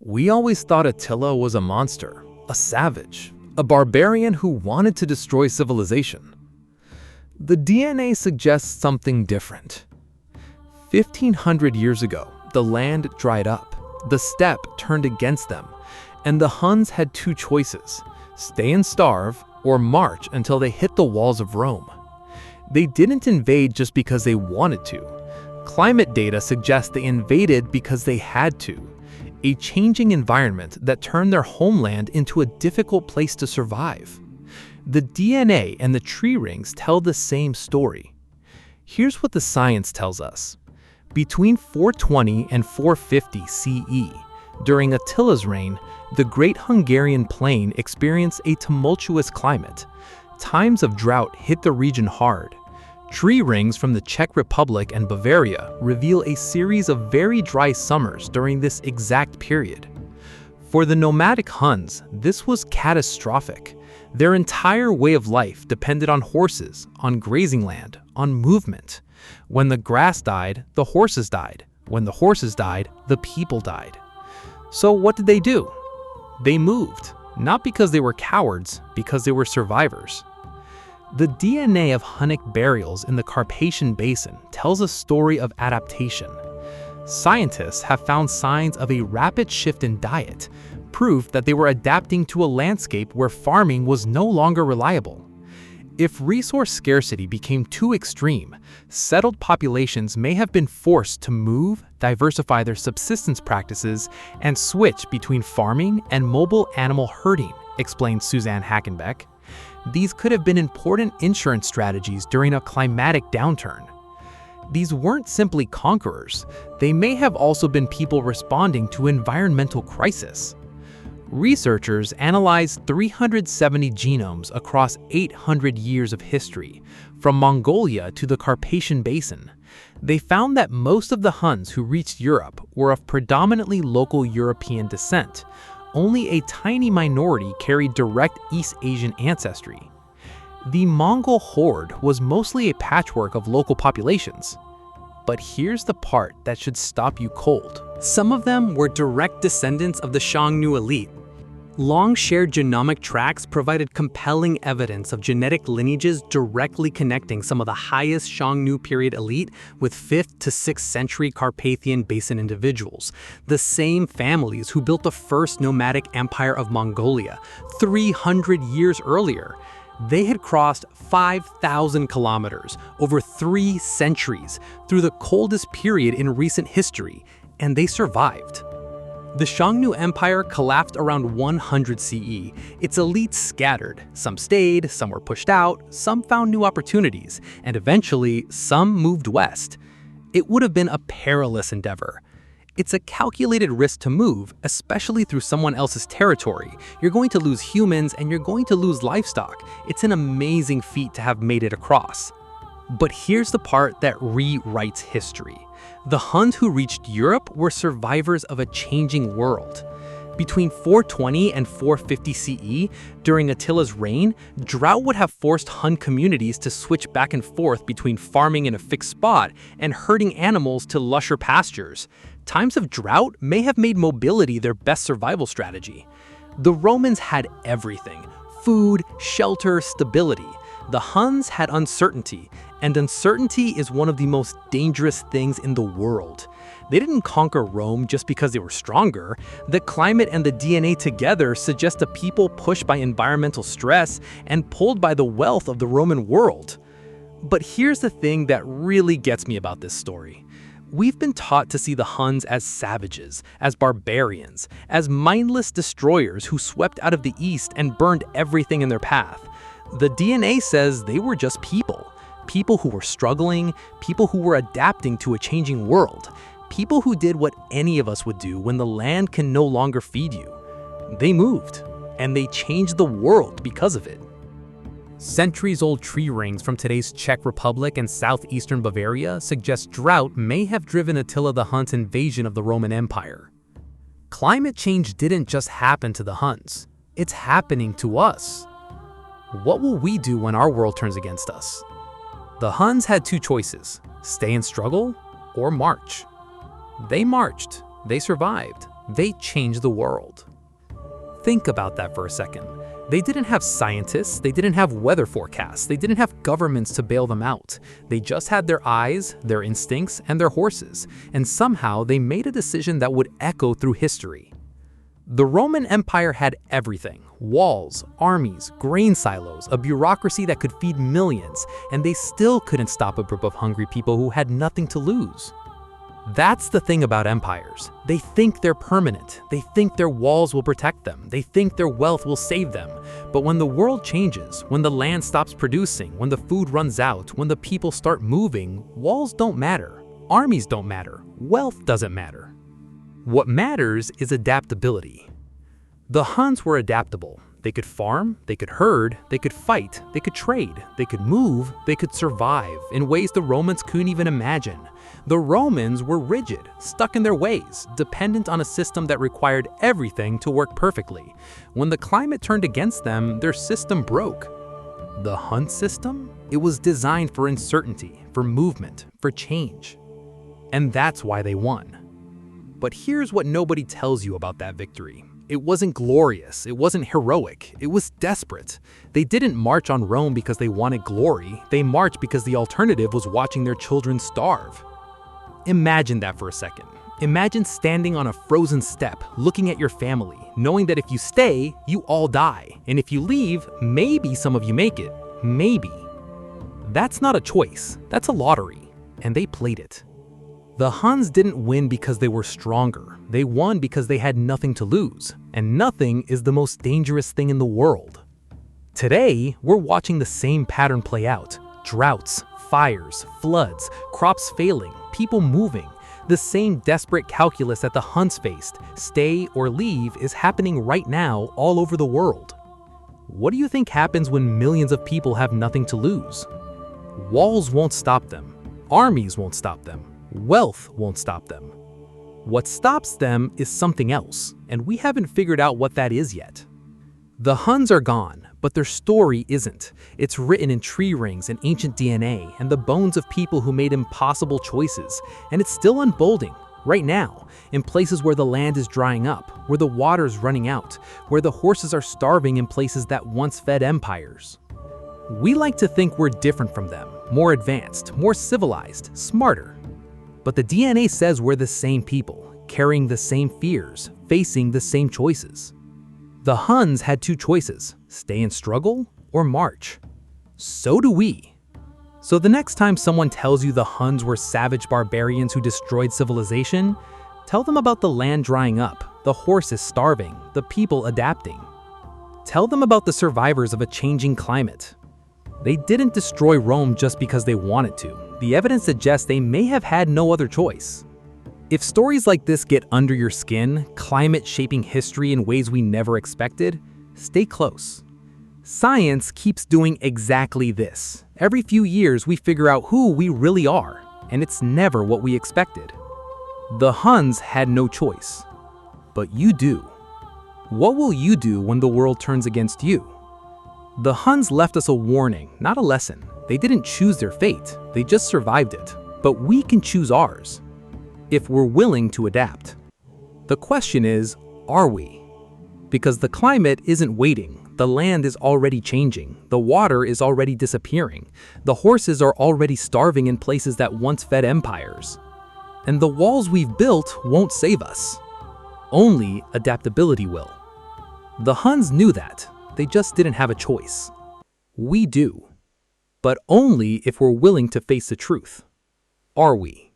We always thought Attila was a monster, a savage, a barbarian who wanted to destroy civilization. The DNA suggests something different. 1,500 years ago, the land dried up, the steppe turned against them, and the Huns had two choices: stay and starve, or march until they hit the walls of Rome. They didn't invade just because they wanted to. Climate data suggests they invaded because they had to. A changing environment that turned their homeland into a difficult place to survive. The DNA and the tree rings tell the same story. Here's what the science tells us. Between 420 and 450 CE, during Attila's reign, the Great Hungarian Plain experienced a tumultuous climate. Times of drought hit the region hard. Tree rings from the Czech Republic and Bavaria reveal a series of very dry summers during this exact period. For the nomadic Huns, this was catastrophic. Their entire way of life depended on horses, on grazing land, on movement. When the grass died, the horses died. When the horses died, the people died. So what did they do? They moved, not because they were cowards, because they were survivors. The DNA of Hunnic burials in the Carpathian Basin tells a story of adaptation. Scientists have found signs of a rapid shift in diet, proof that they were adapting to a landscape where farming was no longer reliable. If resource scarcity became too extreme, settled populations may have been forced to move, diversify their subsistence practices, and switch between farming and mobile animal herding, explained Suzanne Hackenbeck. These could have been important insurance strategies during a climatic downturn. These weren't simply conquerors. They may have also been people responding to environmental crisis. Researchers analyzed 370 genomes across 800 years of history, from Mongolia to the Carpathian Basin. They found that most of the Huns who reached Europe were of predominantly local European descent. Only a tiny minority carried direct East Asian ancestry. The Mongol horde was mostly a patchwork of local populations. But here's the part that should stop you cold. Some of them were direct descendants of the Xiongnu elite. Long shared genomic tracks provided compelling evidence of genetic lineages directly connecting some of the highest Xiongnu period elite with 5th to 6th century Carpathian Basin individuals, the same families who built the first nomadic empire of Mongolia 300 years earlier. They had crossed 5,000 kilometers over 3 centuries through the coldest period in recent history, and they survived. The Xiongnu Empire collapsed around 100 CE. Its elites scattered. Some stayed, some were pushed out, some found new opportunities, and eventually some moved west. It would have been a perilous endeavor. It's a calculated risk to move, especially through someone else's territory. You're going to lose humans and you're going to lose livestock. It's an amazing feat to have made it across. But here's the part that rewrites history. The Huns who reached Europe were survivors of a changing world. Between 420 and 450 CE, during Attila's reign, drought would have forced Hun communities to switch back and forth between farming in a fixed spot and herding animals to lusher pastures. Times of drought may have made mobility their best survival strategy. The Romans had everything: food, shelter, stability. The Huns had uncertainty, and uncertainty is one of the most dangerous things in the world. They didn't conquer Rome just because they were stronger. The climate and the DNA together suggest a people pushed by environmental stress and pulled by the wealth of the Roman world. But here's the thing that really gets me about this story. We've been taught to see the Huns as savages, as barbarians, as mindless destroyers who swept out of the east and burned everything in their path. The DNA says they were just people. People who were struggling, people who were adapting to a changing world, people who did what any of us would do when the land can no longer feed you. They moved, and they changed the world because of it. Centuries-old tree rings from today's Czech Republic and southeastern Bavaria suggest drought may have driven Attila the Hun's invasion of the Roman Empire. Climate change didn't just happen to the Huns, it's happening to us. What will we do when our world turns against us? The Huns had two choices: stay and struggle, or march. They marched, they survived, They changed the world. Think about that for a second. They didn't have scientists, they didn't have weather forecasts, they didn't have governments to bail them out. They just had their eyes, their instincts, and their horses, and somehow they made a decision that would echo through history. The Roman Empire had everything: walls, armies, grain silos, a bureaucracy that could feed millions, and they still couldn't stop a group of hungry people who had nothing to lose. That's the thing about empires. They think they're permanent. They think their walls will protect them. They think their wealth will save them. But when the world changes, when the land stops producing, when the food runs out, when the people start moving, walls don't matter. Armies don't matter. Wealth doesn't matter. What matters is adaptability. The Huns were adaptable. They could farm, they could herd, they could fight, they could trade, they could move, they could survive in ways the Romans couldn't even imagine. The Romans were rigid, stuck in their ways, dependent on a system that required everything to work perfectly. When the climate turned against them, their system broke. The Hun system? It was designed for uncertainty, for movement, for change. And that's why they won. But here's what nobody tells you about that victory. It wasn't glorious, it wasn't heroic, it was desperate. They didn't march on Rome because they wanted glory, they marched because the alternative was watching their children starve. Imagine that for a second. Imagine standing on a frozen steppe, looking at your family, knowing that if you stay, you all die, and if you leave, maybe some of you make it. Maybe. That's not a choice, that's a lottery, and they played it. The Huns didn't win because they were stronger. They won because they had nothing to lose, and nothing is the most dangerous thing in the world. Today, we're watching the same pattern play out. Droughts, fires, floods, crops failing, people moving. The same desperate calculus that the Huns faced, stay or leave, is happening right now all over the world. What do you think happens when millions of people have nothing to lose? Walls won't stop them. Armies won't stop them. Wealth won't stop them. What stops them is something else, and we haven't figured out what that is yet. The Huns are gone, but their story isn't. It's written in tree rings and ancient DNA and the bones of people who made impossible choices, and it's still unfolding, right now, in places where the land is drying up, where the water's running out, where the horses are starving in places that once fed empires. We like to think we're different from them, more advanced, more civilized, smarter. But the DNA says we're the same people, carrying the same fears, facing the same choices. The Huns had two choices: stay and struggle or march. So do we. So the next time someone tells you the Huns were savage barbarians who destroyed civilization, tell them about the land drying up, the horses starving, the people adapting. Tell them about the survivors of a changing climate. They didn't destroy Rome just because they wanted to. The evidence suggests they may have had no other choice. If stories like this get under your skin, climate shaping history in ways we never expected, stay close. Science keeps doing exactly this. Every few years we figure out who we really are, and it's never what we expected. The Huns had no choice, but you do. What will you do when the world turns against you? The Huns left us a warning, not a lesson. They didn't choose their fate, they just survived it. But we can choose ours, if we're willing to adapt. The question is, are we? Because the climate isn't waiting, the land is already changing, the water is already disappearing, the horses are already starving in places that once fed empires. And the walls we've built won't save us. Only adaptability will. The Huns knew that. They just didn't have a choice. We do. But only if we're willing to face the truth. Are we?